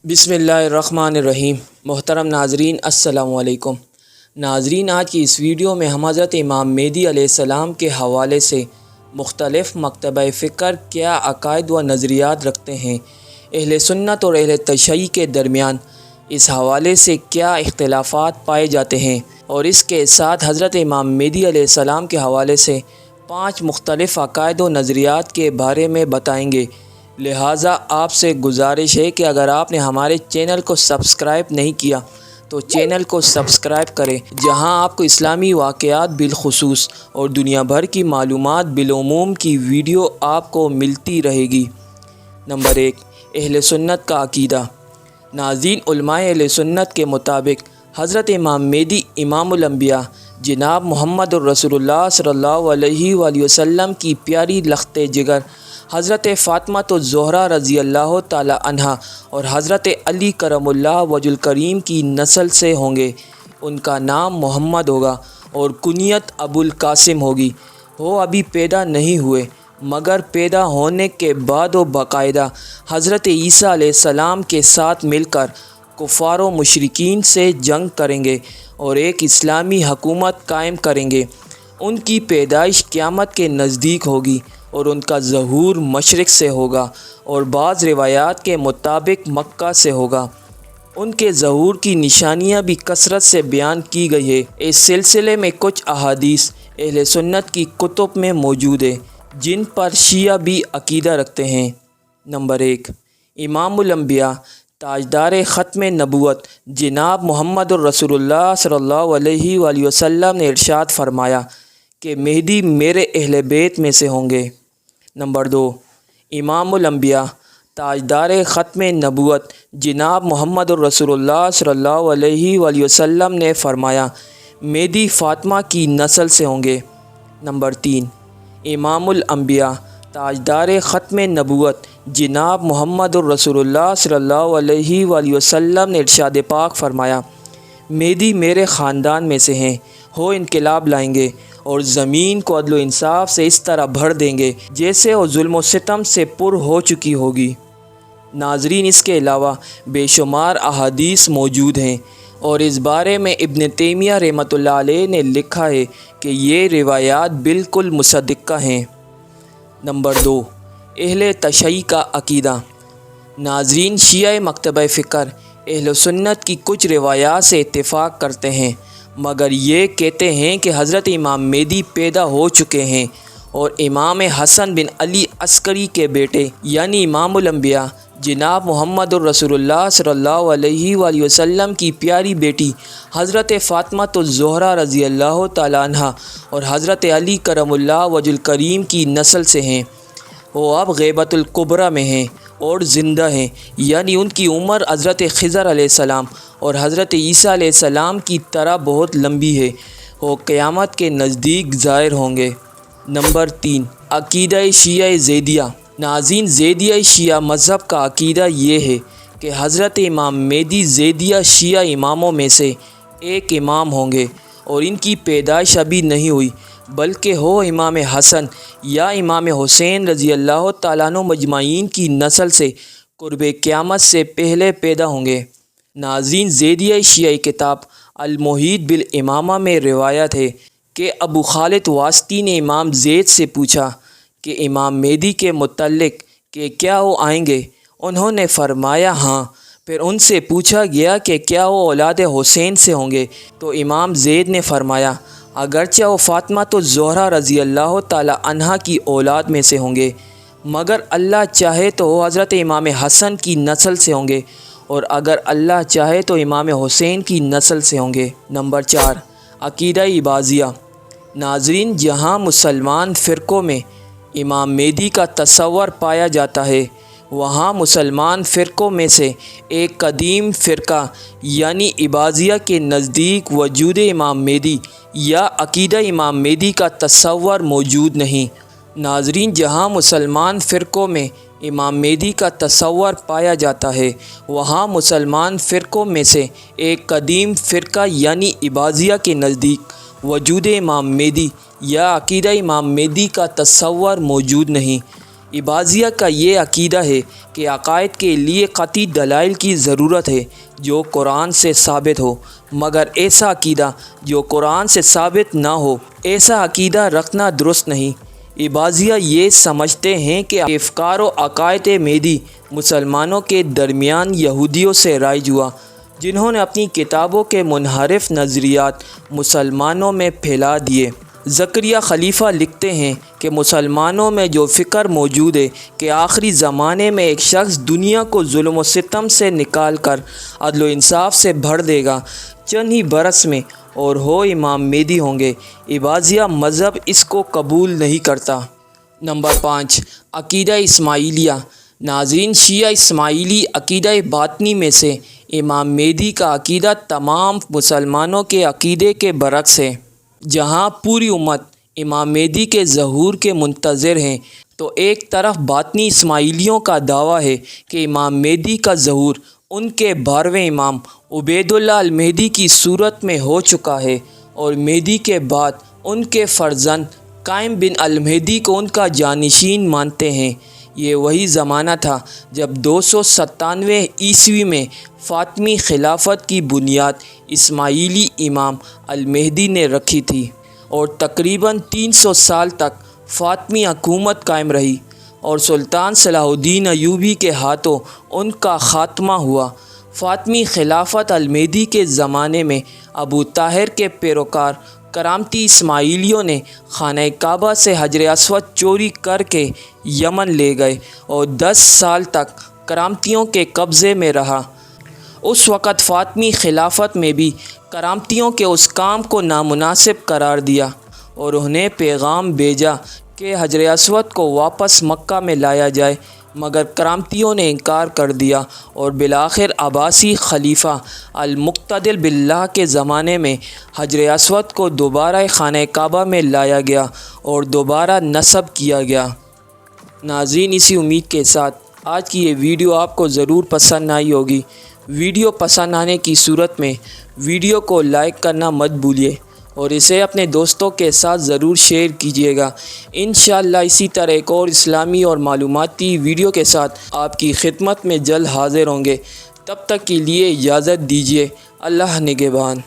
بسم اللہ الرحمن الرحیم۔ محترم ناظرین السلام علیکم۔ ناظرین، آج کی اس ویڈیو میں ہم حضرت امام مہدی علیہ السلام کے حوالے سے مختلف مکتبہ فکر کیا عقائد و نظریات رکھتے ہیں، اہل سنت اور اہل تشیع کے درمیان اس حوالے سے کیا اختلافات پائے جاتے ہیں، اور اس کے ساتھ حضرت امام مہدی علیہ السلام کے حوالے سے 5 مختلف عقائد و نظریات کے بارے میں بتائیں گے۔ لہٰذا آپ سے گزارش ہے کہ اگر آپ نے ہمارے چینل کو سبسکرائب نہیں کیا تو چینل کو سبسکرائب کریں، جہاں آپ کو اسلامی واقعات بالخصوص اور دنیا بھر کی معلومات بالعموم کی ویڈیو آپ کو ملتی رہے گی۔ نمبر 1، اہل سنت کا عقیدہ۔ ناظرین، علماء اہل سنت کے مطابق حضرت امام مہدی امام الانبیاء جناب محمد الرسول اللہ صلی اللہ علیہ وآلہ وسلم کی پیاری لخت جگر حضرت فاطمہ الزہرا رضی اللہ تعالی عنہا اور حضرت علی کرم اللہ وجہ الکریم کی نسل سے ہوں گے۔ ان کا نام محمد ہوگا اور کنیت ابو القاسم ہوگی۔ وہ ابھی پیدا نہیں ہوئے، مگر پیدا ہونے کے بعد وہ باقاعدہ حضرت عیسیٰ علیہ السلام کے ساتھ مل کر کفار و مشرکین سے جنگ کریں گے اور ایک اسلامی حکومت قائم کریں گے۔ ان کی پیدائش قیامت کے نزدیک ہوگی اور ان کا ظہور مشرق سے ہوگا اور بعض روایات کے مطابق مکہ سے ہوگا۔ ان کے ظہور کی نشانیاں بھی کثرت سے بیان کی گئی ہے۔ اس سلسلے میں کچھ احادیث اہل سنت کی کتب میں موجود ہے، جن پر شیعہ بھی عقیدہ رکھتے ہیں۔ نمبر 1، امام الانبیاء تاجدار ختم نبوت جناب محمد الرسول اللہ صلی اللہ علیہ وآلہ وسلم نے ارشاد فرمایا کہ مہدی میرے اہل بیت میں سے ہوں گے۔ نمبر 2، امام الانبیاء تاجدار ختم نبوت جناب محمد الرسول اللہ صلی اللہ علیہ وآلہ وسلم نے فرمایا مہدی فاطمہ کی نسل سے ہوں گے۔ نمبر 3، امام الانبیاء تاجدار ختم نبوت جناب محمد الرسول اللہ صلی اللہ علیہ وآلہ وسلم نے ارشاد پاک فرمایا مہدی میرے خاندان میں سے ہیں، وہ انقلاب لائیں گے اور زمین کو عدل و انصاف سے اس طرح بھر دیں گے جیسے وہ ظلم و ستم سے پر ہو چکی ہوگی۔ ناظرین، اس کے علاوہ بے شمار احادیث موجود ہیں اور اس بارے میں ابن تیمیہ رحمۃ اللہ علیہ نے لکھا ہے کہ یہ روایات بالکل مصدقہ ہیں۔ نمبر 2، اہل تشیع کا عقیدہ۔ ناظرین، شیعہ مکتبہ فکر اہل سنت کی کچھ روایات سے اتفاق کرتے ہیں، مگر یہ کہتے ہیں کہ حضرت امام مہدی پیدا ہو چکے ہیں اور امام حسن بن علی عسکری کے بیٹے یعنی امام الانبیاء جناب محمد الرسول اللہ صلی اللہ علیہ وآلہ وسلم کی پیاری بیٹی حضرت فاطمہ الزہرا رضی اللہ تعالی عنہا اور حضرت علی کرم اللہ وجہ الکریم کی نسل سے ہیں۔ وہ اب غیبت الکبریٰ میں ہیں اور زندہ ہیں، یعنی ان کی عمر حضرت خضر علیہ السلام اور حضرت عیسیٰ علیہ السلام کی طرح بہت لمبی ہے۔ وہ قیامت کے نزدیک ظاہر ہوں گے۔ نمبر 3، عقیدہ شیعہ زیدیہ۔ ناظرین، زیدیہ شیعہ مذہب کا عقیدہ یہ ہے کہ حضرت امام مہدی زیدیہ شیعہ اماموں میں سے ایک امام ہوں گے اور ان کی پیدائش ابھی نہیں ہوئی، بلکہ وہ امام حسن یا امام حسین رضی اللہ تعالیٰ عنہ مجمعین کی نسل سے قرب قیامت سے پہلے پیدا ہوں گے۔ ناظرین، زیدیہ شیعہ کتاب المحیط بالامامہ میں روایت ہے کہ ابو خالد واسطی نے امام زید سے پوچھا کہ امام مہدی کے متعلق کہ کیا وہ آئیں گے؟ انہوں نے فرمایا ہاں۔ پھر ان سے پوچھا گیا کہ کیا وہ اولاد حسین سے ہوں گے؟ تو امام زید نے فرمایا اگرچہ وہ فاطمہ الزہرا رضی اللہ تعالی عنہا کی اولاد میں سے ہوں گے، مگر اللہ چاہے تو وہ حضرت امام حسن کی نسل سے ہوں گے اور اگر اللہ چاہے تو امام حسین کی نسل سے ہوں گے۔ نمبر 4، عقیدہ اباضیہ۔ ناظرین، جہاں مسلمان فرقوں میں امام مہدی کا تصور پایا جاتا ہے، وہاں مسلمان فرقوں میں سے ایک قدیم فرقہ یعنی اباضیہ کے نزدیک وجود امام مہدی یا عقیدہ امام مہدی کا تصور موجود نہیں۔ ناظرین، جہاں مسلمان فرقوں میں امام مہدی کا تصور پایا جاتا ہے، وہاں مسلمان فرقوں میں سے ایک قدیم فرقہ یعنی اباضیہ کے نزدیک وجود امام مہدی یا عقیدہ امام مہدی کا تصور موجود نہیں۔ عباضیہ کا یہ عقیدہ ہے کہ عقائد کے لیے قطعی دلائل کی ضرورت ہے جو قرآن سے ثابت ہو، مگر ایسا عقیدہ جو قرآن سے ثابت نہ ہو، ایسا عقیدہ رکھنا درست نہیں۔ عباضیہ یہ سمجھتے ہیں کہ افکار و عقائد مہدی مسلمانوں کے درمیان یہودیوں سے رائج ہوا، جنہوں نے اپنی کتابوں کے منحرف نظریات مسلمانوں میں پھیلا دیے۔ زکریا خلیفہ لکھتے ہیں کہ مسلمانوں میں جو فکر موجود ہے کہ آخری زمانے میں ایک شخص دنیا کو ظلم و ستم سے نکال کر عدل و انصاف سے بھر دے گا، چند ہی برس میں، اور وہ امام مہدی ہوں گے۔ عباضیہ مذہب اس کو قبول نہیں کرتا۔ نمبر 5، عقیدہ اسماعیلیہ۔ ناظرین، شیعہ اسماعیلی عقیدہ باطنی میں سے امام مہدی کا عقیدہ تمام مسلمانوں کے عقیدے کے برعکس ہے۔ جہاں پوری امت امام مہدی کے ظہور کے منتظر ہیں، تو ایک طرف باطنی اسماعیلیوں کا دعویٰ ہے کہ امام مہدی کا ظہور ان کے 12ویں امام عبید اللہ المہدی کی صورت میں ہو چکا ہے، اور مہدی کے بعد ان کے فرزند قائم بن المہدی کو ان کا جانشین مانتے ہیں۔ یہ وہی زمانہ تھا جب 297 عیسوی میں فاطمی خلافت کی بنیاد اسماعیلی امام المہدی نے رکھی تھی، اور تقریباً 300 سال تک فاطمی حکومت قائم رہی، اور سلطان صلاح الدین ایوبی کے ہاتھوں ان کا خاتمہ ہوا۔ فاطمی خلافت المہدی کے زمانے میں ابو طاہر کے پیروکار کرامتی اسماعیلیوں نے خانہ کعبہ سے حجر اسود چوری کر کے یمن لے گئے، اور 10 سال تک کرامتیوں کے قبضے میں رہا۔ اس وقت فاطمی خلافت میں بھی کرامتیوں کے اس کام کو نامناسب قرار دیا، اور انہیں پیغام بھیجا کہ حجر اسود کو واپس مکہ میں لایا جائے، مگر کرامتیوں نے انکار کر دیا، اور بالآخر عباسی خلیفہ المقتدر باللہ کے زمانے میں حجر اسود کو دوبارہ خانہ کعبہ میں لایا گیا اور دوبارہ نصب کیا گیا۔ ناظرین، اسی امید کے ساتھ آج کی یہ ویڈیو آپ کو ضرور پسند آئی ہوگی۔ ویڈیو پسند آنے کی صورت میں ویڈیو کو لائک کرنا مت بھولیے، اور اسے اپنے دوستوں کے ساتھ ضرور شیئر کیجیے گا۔ انشاءاللہ اسی طرح ایک اور اسلامی اور معلوماتی ویڈیو کے ساتھ آپ کی خدمت میں جلد حاضر ہوں گے۔ تب تک کے لیے اجازت دیجیے۔ اللہ نگہبان۔